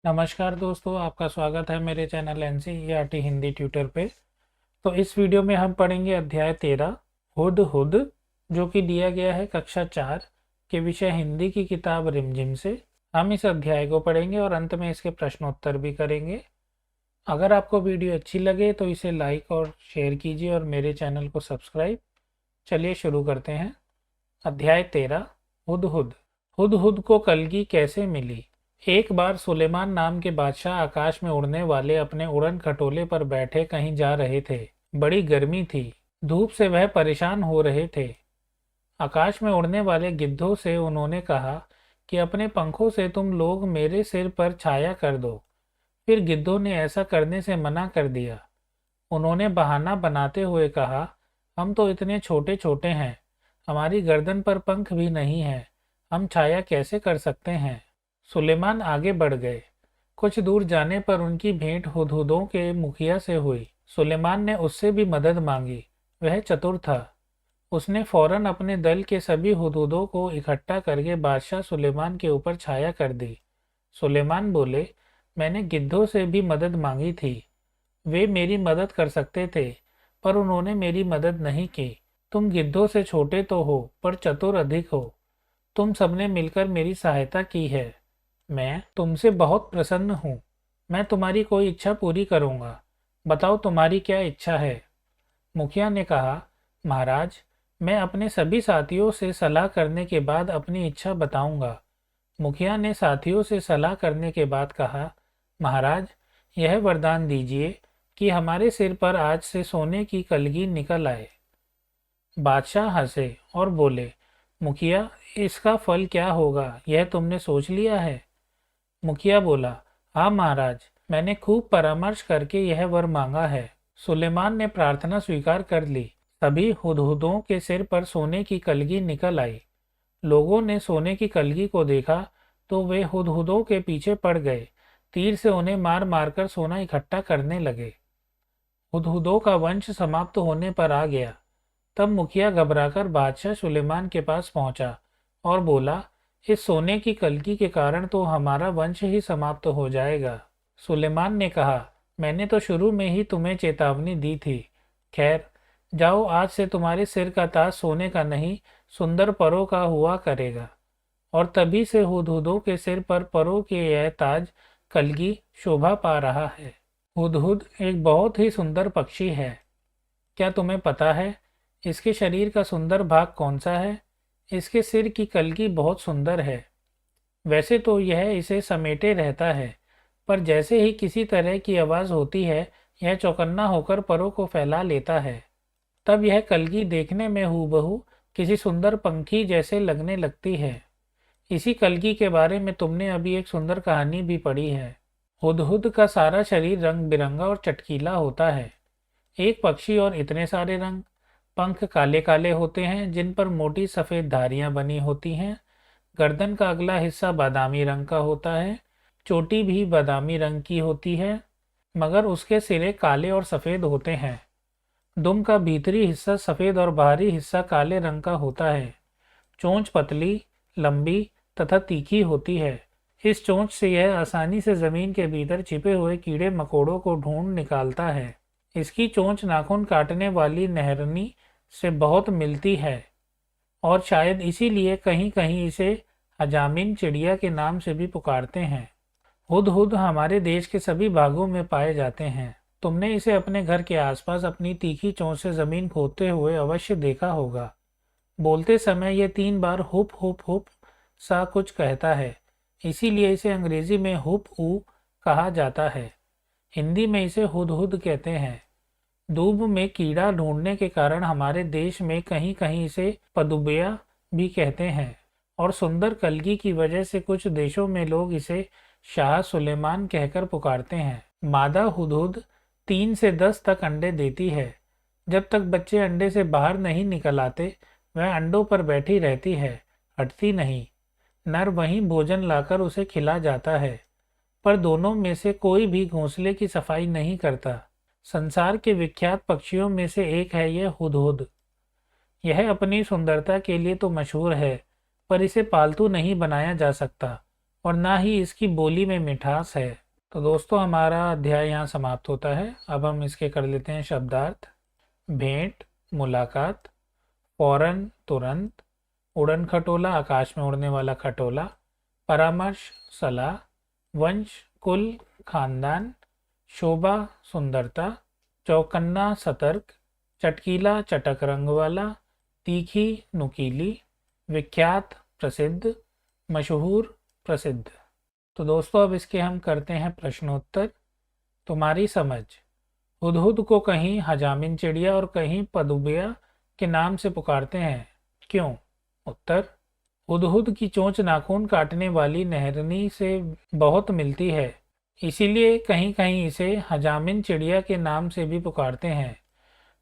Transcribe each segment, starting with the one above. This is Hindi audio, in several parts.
नमस्कार दोस्तों, आपका स्वागत है मेरे चैनल एनसीईआरटी हिंदी ट्यूटर पे। तो इस वीडियो में हम पढ़ेंगे अध्याय 13 हुद हुद, जो कि दिया गया है कक्षा 4 के विषय हिंदी की किताब रिमझिम से। हम इस अध्याय को पढ़ेंगे और अंत में इसके प्रश्नोत्तर भी करेंगे। अगर आपको वीडियो अच्छी लगे तो इसे लाइक और शेयर कीजिए और मेरे चैनल को सब्सक्राइब। चलिए शुरू करते हैं। अध्याय 13 हुद हुद। हुद हुद को कलगी कैसे मिली। एक बार सुलेमान नाम के बादशाह आकाश में उड़ने वाले अपने उड़न खटोले पर बैठे कहीं जा रहे थे। बड़ी गर्मी थी, धूप से वह परेशान हो रहे थे। आकाश में उड़ने वाले गिद्धों से उन्होंने कहा कि अपने पंखों से तुम लोग मेरे सिर पर छाया कर दो। फिर गिद्धों ने ऐसा करने से मना कर दिया। उन्होंने बहाना बनाते हुए कहा, हम तो इतने छोटे छोटे हैं, हमारी गर्दन पर पंख भी नहीं है, हम छाया कैसे कर सकते हैं। सुलेमान आगे बढ़ गए। कुछ दूर जाने पर उनकी भेंट हुदहुदों के मुखिया से हुई। सुलेमान ने उससे भी मदद मांगी। वह चतुर था। उसने फौरन अपने दल के सभी हुदहुदों को इकट्ठा करके बादशाह सुलेमान के ऊपर छाया कर दी। सुलेमान बोले, मैंने गिद्धों से भी मदद मांगी थी, वे मेरी मदद कर सकते थे, पर उन्होंने मेरी मदद नहीं की। तुम गिद्धों से छोटे तो हो, पर चतुर अधिक हो। तुम सबने मिलकर मेरी सहायता की है। मैं तुमसे बहुत प्रसन्न हूँ। मैं तुम्हारी कोई इच्छा पूरी करूँगा। बताओ तुम्हारी क्या इच्छा है। मुखिया ने कहा, महाराज, मैं अपने सभी साथियों से सलाह करने के बाद अपनी इच्छा बताऊंगा। मुखिया ने साथियों से सलाह करने के बाद कहा, महाराज, यह वरदान दीजिए कि हमारे सिर पर आज से सोने की कलगी निकल आए। बादशाह हंसे और बोले, मुखिया, इसका फल क्या होगा, यह तुमने सोच लिया है। मुखिया बोला, हाँ महाराज, मैंने खूब परामर्श करके यह वर मांगा है। सुलेमान ने प्रार्थना स्वीकार कर ली। सभी हुदहुदों के सिर पर सोने की कलगी निकल आई। लोगों ने सोने की कलगी को देखा तो वे हुदहुदों के पीछे पड़ गए। तीर से उन्हें मार मारकर सोना इकट्ठा करने लगे। हुदहुदों का वंश समाप्त होने पर आ गया। तब मुखिया घबराकर बादशाह सुलेमान के पास पहुंचा और बोला, इस सोने की कलगी के कारण तो हमारा वंश ही समाप्त हो जाएगा। सुलेमान ने कहा, मैंने तो शुरू में ही तुम्हें चेतावनी दी थी। खैर, जाओ, आज से तुम्हारे सिर का ताज सोने का नहीं, सुंदर परों का हुआ करेगा। और तभी से हुदहुदों के सिर पर परों के यह ताज कलगी शोभा पा रहा है। हुदहुद एक बहुत ही सुंदर पक्षी है। क्या तुम्हें पता है इसके शरीर का सुंदर भाग कौन सा है? इसके सिर की कलगी बहुत सुंदर है। वैसे तो यह इसे समेटे रहता है, पर जैसे ही किसी तरह की आवाज़ होती है, यह चौकन्ना होकर परों को फैला लेता है। तब यह कलगी देखने में हूबहू किसी सुंदर पंखी जैसे लगने लगती है। इसी कलगी के बारे में तुमने अभी एक सुंदर कहानी भी पढ़ी है। हुदहुद का सारा शरीर रंग बिरंगा और चटकीला होता है। एक पक्षी और इतने सारे रंग। पंख काले काले होते हैं जिन पर मोटी सफ़ेद धारियां बनी होती हैं। गर्दन का अगला हिस्सा बादामी रंग का होता है। चोटी भी बादामी रंग की होती है, मगर उसके सिरे काले और सफ़ेद होते हैं। दुम का भीतरी हिस्सा सफ़ेद और बाहरी हिस्सा काले रंग का होता है। चोंच पतली, लंबी तथा तीखी होती है। इस चोंच से यह आसानी से ज़मीन के भीतर छिपे हुए कीड़े मकोड़ों को ढूंढ निकालता है। इसकी चोंच नाखून काटने वाली नहरनी से बहुत मिलती है और शायद इसीलिए कहीं कहीं इसे अजामिन चिड़िया के नाम से भी पुकारते हैं। हुदहुद हमारे देश के सभी भागों में पाए जाते हैं। तुमने इसे अपने घर के आसपास अपनी तीखी चोंच से जमीन खोदते हुए अवश्य देखा होगा। बोलते समय यह 3 बार हुप हुप हुप सा कुछ कहता है, इसीलिए इसे अंग्रेजी में हुप ऊ कहा जाता है। हिंदी में इसे हुदहुद कहते हैं। दूब में कीड़ा ढूंढने के कारण हमारे देश में कहीं कहीं इसे पदुबिया भी कहते हैं, और सुंदर कलगी की वजह से कुछ देशों में लोग इसे शाह सुलेमान कहकर पुकारते हैं। मादा हुदहुद 3 से 10 तक अंडे देती है। जब तक बच्चे अंडे से बाहर नहीं निकल आते, वह अंडों पर बैठी रहती है, हटती नहीं। नर वहीं भोजन लाकर उसे खिला जाता है, पर दोनों में से कोई भी घोंसले की सफाई नहीं करता। संसार के विख्यात पक्षियों में से एक है यह हुदहुद। यह अपनी सुंदरता के लिए तो मशहूर है, पर इसे पालतू नहीं बनाया जा सकता। और ना ही इसकी बोली में मिठास है। तो दोस्तों हमारा अध्याय यहाँ समाप्त होता है। अब हम इसके कर लेते हैं शब्दार्थ। भेंट, मुलाकात, फौरन, तुरंत, उड़न खटोला, आकाश में उड़ने वाला खटोला, परामर्श, सलाह, वंश, कुल, खानदान, शोभा, सुंदरता, चौकन्ना, सतर्क, चटकीला, चटक रंग वाला, तीखी, नुकीली, विख्यात, प्रसिद्ध, मशहूर, प्रसिद्ध। तो दोस्तों अब इसके हम करते हैं प्रश्नोत्तर। तुम्हारी समझ। हुदहुद को कहीं हजामिन चिड़िया और कहीं पदुबिया के नाम से पुकारते हैं, क्यों? उत्तर, हुदहुद की चोंच नाखून काटने वाली नहरनी से बहुत मिलती है, इसीलिए कहीं कहीं इसे हजामिन चिड़िया के नाम से भी पुकारते हैं।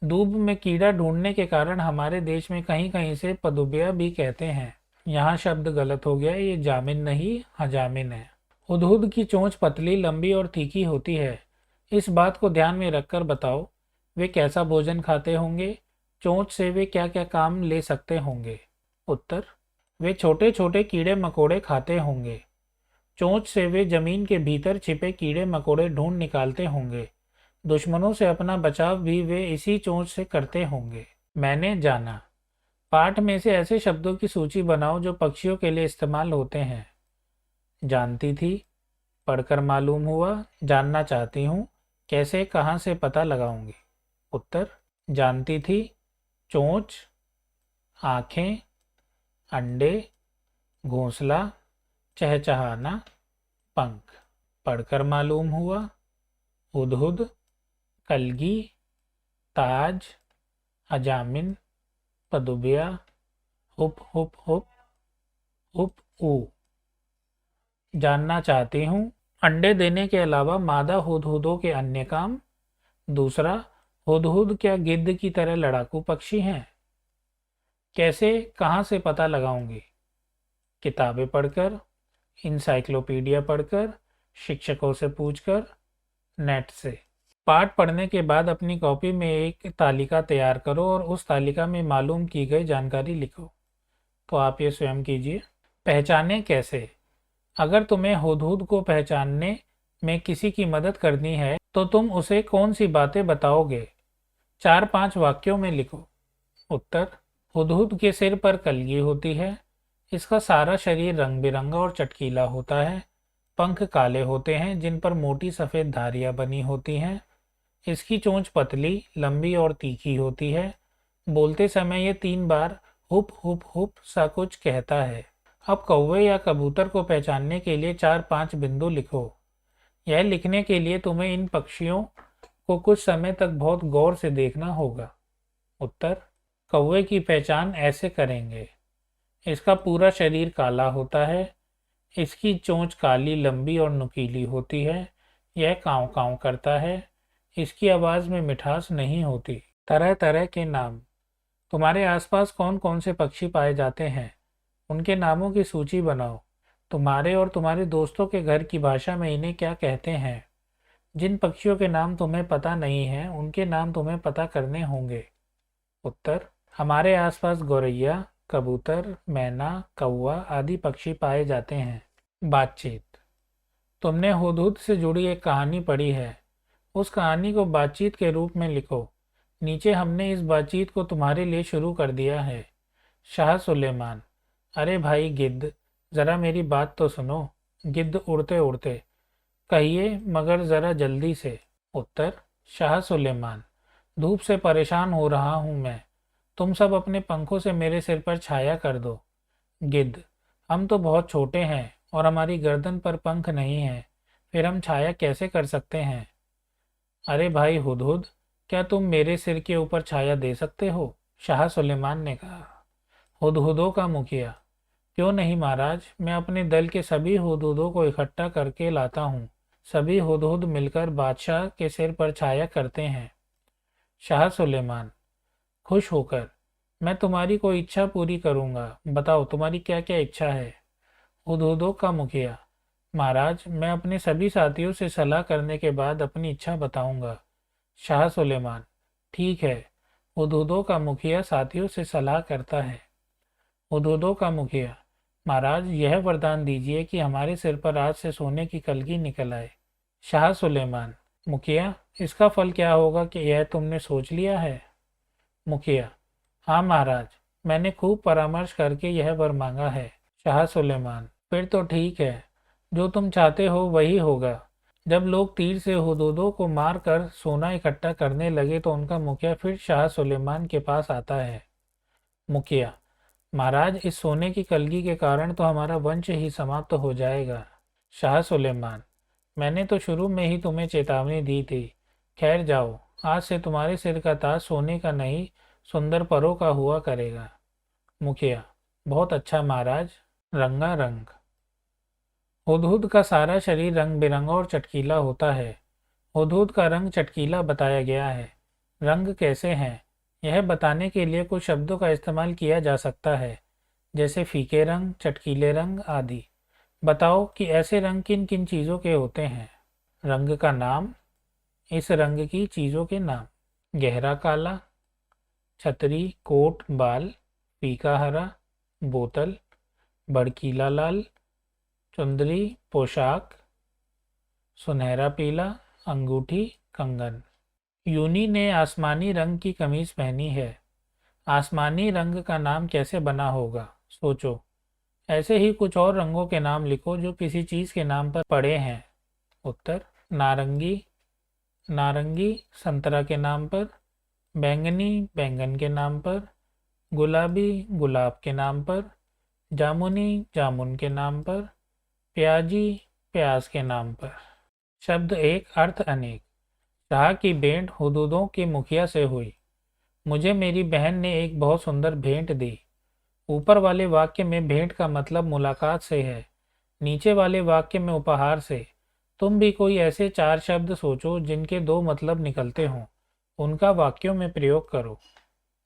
दूब में कीड़ा ढूंढने के कारण हमारे देश में कहीं कहीं इसे पदुबिया भी कहते हैं। यहाँ शब्द गलत हो गया, ये जामिन नहीं हजामिन है। हुदहुद की चोंच पतली, लंबी और तीखी होती है। इस बात को ध्यान में रखकर बताओ वे कैसा भोजन खाते होंगे, चोंच से वे क्या क्या काम ले सकते होंगे। उत्तर, वे छोटे छोटे कीड़े मकोड़े खाते होंगे। चोंच से वे जमीन के भीतर छिपे कीड़े मकोड़े ढूंढ निकालते होंगे। दुश्मनों से अपना बचाव भी वे इसी चोंच से करते होंगे। मैंने जाना। पाठ में से ऐसे शब्दों की सूची बनाओ जो पक्षियों के लिए इस्तेमाल होते हैं। जानती थी, पढ़कर मालूम हुआ, जानना चाहती हूँ, कैसे कहाँ से पता लगाऊंगी। उत्तर, जानती थी, चोंच, आँखें, अंडे, घोंसला, चहचहाना, पंख। पढ़कर मालूम हुआ, हुदहुद, कलगी, ताज, अजामिन, पदुबिया, हुप हुप हुप, हुप ऊ। जानना चाहती हूँ, अंडे देने के अलावा मादा हुदहुदों के अन्य काम। दूसरा, हुदहुद क्या गिद्ध की तरह लड़ाकू पक्षी हैं? कैसे कहाँ से पता लगाऊंगी? किताबें पढ़कर, इंसाइक्लोपीडिया पढ़कर, शिक्षकों से पूछकर, नेट से। पाठ पढ़ने के बाद अपनी कॉपी में एक तालिका तैयार करो और उस तालिका में मालूम की गई जानकारी लिखो। तो आप ये स्वयं कीजिए। पहचाने कैसे? अगर तुम्हें हुदहुद को पहचानने में किसी की मदद करनी है तो तुम उसे कौन सी बातें बताओगे? 4-5 वाक्यों में लिखो। उत्तर, हुदहुद के सिर पर कलगी होती है, इसका सारा शरीर रंग बिरंगा और चटकीला होता है, पंख काले होते हैं जिन पर मोटी सफ़ेद धारियां बनी होती हैं, इसकी चोंच पतली, लंबी और तीखी होती है, बोलते समय ये 3 बार हुप हुप हुप सा कुछ कहता है। अब कौवे या कबूतर को पहचानने के लिए 4-5 बिंदु लिखो। यह लिखने के लिए तुम्हें इन पक्षियों को कुछ समय तक बहुत गौर से देखना होगा। उत्तर, कौवे की पहचान ऐसे करेंगे। इसका पूरा शरीर काला होता है, इसकी चोंच काली, लंबी और नुकीली होती है, यह काँव काँव करता है, इसकी आवाज़ में मिठास नहीं होती। तरह तरह के नाम। तुम्हारे आसपास कौन कौन से पक्षी पाए जाते हैं, उनके नामों की सूची बनाओ। तुम्हारे और तुम्हारे दोस्तों के घर की भाषा में इन्हें क्या कहते हैं? जिन पक्षियों के नाम तुम्हें पता नहीं है उनके नाम तुम्हें पता करने होंगे। उत्तर, हमारे आसपास गौरैया, कबूतर, मैना, कौवा आदि पक्षी पाए जाते हैं। बातचीत। तुमने हुदहुद से जुड़ी एक कहानी पढ़ी है, उस कहानी को बातचीत के रूप में लिखो। नीचे हमने इस बातचीत को तुम्हारे लिए शुरू कर दिया है। शाह सुलेमान। अरे भाई गिद्ध, ज़रा मेरी बात तो सुनो। गिद्ध उड़ते उड़ते। कहिए मगर ज़रा जल्दी से। उत्तर, शाह सुलेमान, धूप से परेशान हो रहा हूँ मैं, तुम सब अपने पंखों से मेरे सिर पर छाया कर दो। गिद्ध, हम तो बहुत छोटे हैं और हमारी गर्दन पर पंख नहीं हैं, फिर हम छाया कैसे कर सकते हैं? अरे भाई हुदहुद, क्या तुम मेरे सिर के ऊपर छाया दे सकते हो? शाह सुलेमान ने कहा। हुदहुदों का मुखिया। क्यों नहीं महाराज, मैं अपने दल के सभी हुदहुदों को इकट्ठा करके लाता हूँ, सभी हुदहुद मिलकर बादशाह के सिर पर छाया करते हैं। शाह सुलेमान, खुश होकर, मैं तुम्हारी कोई इच्छा पूरी करूँगा, बताओ तुम्हारी क्या क्या इच्छा है? हुदहुदों का मुखिया, महाराज मैं अपने सभी साथियों से सलाह करने के बाद अपनी इच्छा बताऊंगा। शाह सुलेमान, ठीक है। हुदहुदों का मुखिया साथियों से सलाह करता है। हुदहुदों का मुखिया, महाराज यह वरदान दीजिए कि हमारे सिर पर आज से सोने की कलगी निकल आए। शाह सुलेमान, मुखिया इसका फल क्या होगा कि यह तुमने सोच लिया है? मुखिया, हाँ महाराज, मैंने खूब परामर्श करके यह वर मांगा है। शाह सुलेमान, फिर तो ठीक है, जो तुम चाहते हो वही होगा। जब लोग तीर से हुदूदों को मार कर सोना इकट्ठा करने लगे तो उनका मुखिया फिर शाह सुलेमान के पास आता है। मुखिया, महाराज इस सोने की कलगी के कारण तो हमारा वंश ही समाप्त हो जाएगा। शाह सुलेमान, मैंने तो शुरू में ही तुम्हें चेतावनी दी थी। खैर जाओ, आज से तुम्हारे सिर का ताज सोने का नहीं सुंदर परों का हुआ करेगा। मुखिया, बहुत अच्छा महाराज। रंगारंग, हुदहुद का सारा शरीर रंग बिरंगा और चटकीला होता है। हुदहुद का रंग चटकीला बताया गया है। रंग कैसे हैं यह बताने के लिए कुछ शब्दों का इस्तेमाल किया जा सकता है, जैसे फीके रंग, चटकीले रंग आदि। बताओ कि ऐसे रंग किन किन चीज़ों के होते हैं। रंग का नाम, इस रंग की चीज़ों के नाम। गहरा काला, छतरी, कोट, बाल। फीका हरा, बोतल। भड़कीला लाल, चुंदरी, पोशाक। सुनहरा पीला, अंगूठी, कंगन। यूनी ने आसमानी रंग की कमीज पहनी है। आसमानी रंग का नाम कैसे बना होगा, सोचो। ऐसे ही कुछ और रंगों के नाम लिखो जो किसी चीज़ के नाम पर पड़े हैं। उत्तर, नारंगी, नारंगी संतरा के नाम पर। बैंगनी, बैंगन के नाम पर। गुलाबी, गुलाब के नाम पर। जामुनी, जामुन के नाम पर। प्याजी, प्याज के नाम पर। शब्द एक, अर्थ अनेक। शाह की भेंट हुदूदों के मुखिया से हुई। मुझे मेरी बहन ने एक बहुत सुंदर भेंट दी। ऊपर वाले वाक्य में भेंट का मतलब मुलाकात से है, नीचे वाले वाक्य में उपहार से। तुम भी कोई ऐसे चार शब्द सोचो जिनके दो मतलब निकलते हों, उनका वाक्यों में प्रयोग करो।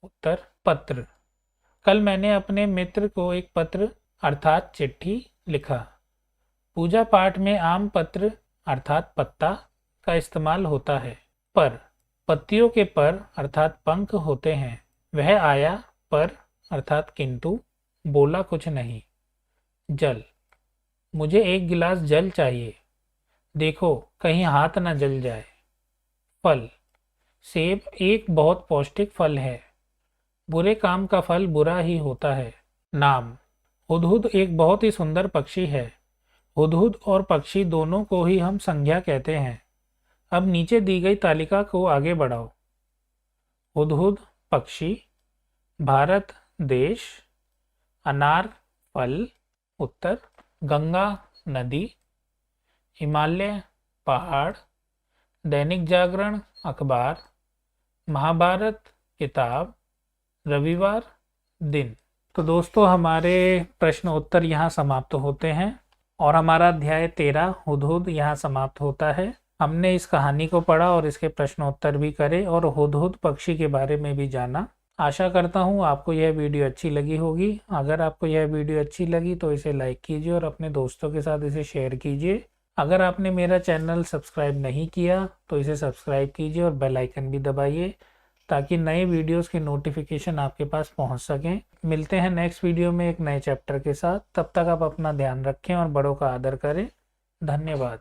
उत्तर, पत्र। कल मैंने अपने मित्र को एक पत्र अर्थात चिट्ठी लिखा। पूजा पाठ में आम पत्र अर्थात पत्ता का इस्तेमाल होता है। पर, पत्तियों के पर अर्थात पंख होते हैं। वह आया पर अर्थात किंतु, बोला कुछ नहीं। जल, मुझे एक गिलास जल चाहिए। देखो कहीं हाथ न जल जाए। फल, सेब एक बहुत पौष्टिक फल है। बुरे काम का फल बुरा ही होता है। नाम, हुदहुद एक बहुत ही सुंदर पक्षी है। हुदहुद और पक्षी दोनों को ही हम संज्ञा कहते हैं। अब नीचे दी गई तालिका को आगे बढ़ाओ। हुदहुद पक्षी, भारत देश, अनार फल। उत्तर, गंगा नदी, हिमालय पहाड़, दैनिक जागरण अखबार, महाभारत किताब, रविवार दिन। तो दोस्तों हमारे प्रश्न उत्तर यहाँ समाप्त होते हैं और हमारा अध्याय 13 हुदहुद यहाँ समाप्त होता है। हमने इस कहानी को पढ़ा और इसके प्रश्नोत्तर भी करे और हुदहुद पक्षी के बारे में भी जाना। आशा करता हूँ आपको यह वीडियो अच्छी लगी होगी। अगर आपको यह वीडियो अच्छी लगी तो इसे लाइक कीजिए और अपने दोस्तों के साथ इसे शेयर कीजिए। अगर आपने मेरा चैनल सब्सक्राइब नहीं किया तो इसे सब्सक्राइब कीजिए और बेल आइकन भी दबाइए ताकि नए वीडियोस की नोटिफिकेशन आपके पास पहुंच सकें। मिलते हैं नेक्स्ट वीडियो में एक नए चैप्टर के साथ। तब तक आप अपना ध्यान रखें और बड़ों का आदर करें। धन्यवाद।